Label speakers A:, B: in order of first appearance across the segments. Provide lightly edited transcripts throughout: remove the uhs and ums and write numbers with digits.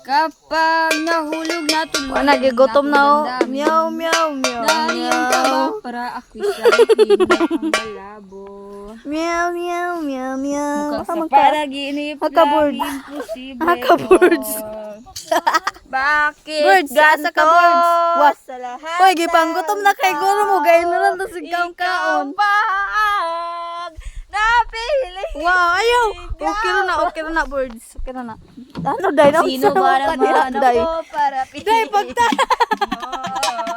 A: Kapag nahulog na tulog.
B: Nagigutom na oh. Meow, meow, meow,
A: Nariyang ka ba
B: meow.
A: para ako'y sarapin ang malabo.
B: Meow, meow, meow, meow.
A: Sa panaginip
B: Haka-birds.
A: lang imposible.
B: Haka-birds.
A: Bakit
B: Birds, asa ka birds? Was.
A: sa lahat
B: Hoy, gipanggutom na kay guro mo. Gayon na lang to sa kaon.
A: pag napili.
B: Wow, ayaw. Okay na birds. Okay na. Ano, day na?
A: Sino ba naman
B: Day.
A: ako para piliin
B: Day, pagta.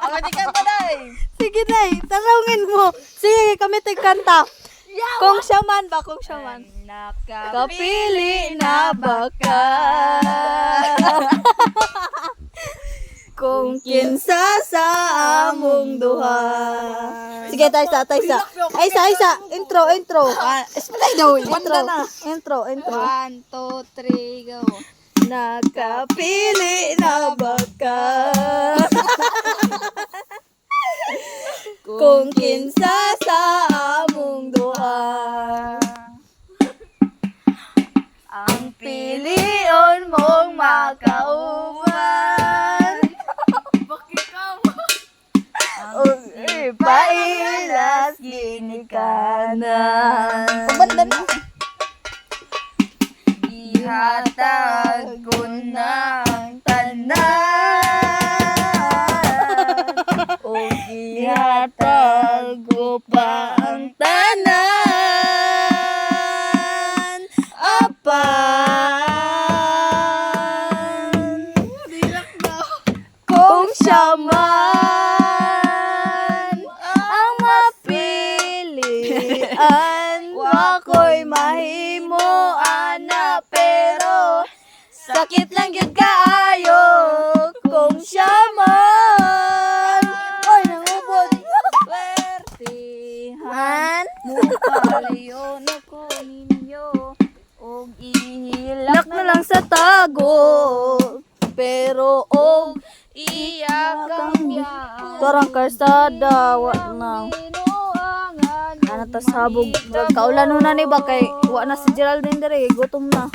A: Ako di kanta, day.
B: Sige, day. Talungin mo. Sige, kami tayo kanta. Kung siya man ba? Kung siya man. Kapili na baka. Kung kinsa sa among duha. Sige, tayo sa. Ay, sa. Intro. Explain daw. Intro.
A: 1, 2, 3, go.
B: Nakapili na baka. Kung kinsa sa among duha. Ang pilion mong makauban. Ang ipailas ginikanan.
A: Pagbandan mo. Ihatag ko na ang tanan.
B: O ihatag ko pa ang tanan. Apan. Kung siya man ang mapilian, wako'y mahimo ana pero sakit lang yun kaayo kung siya man. Oy, nangubod.
A: Swertihan mukalayon ako ninyo og ihilak
B: Lak na lang sa tago, pero og
A: iyak ang biyak.
B: tarang karsada, wa na. Ana ta sabog. Kaulan na ni ba kay wa na si Geraldine dire, gutom na.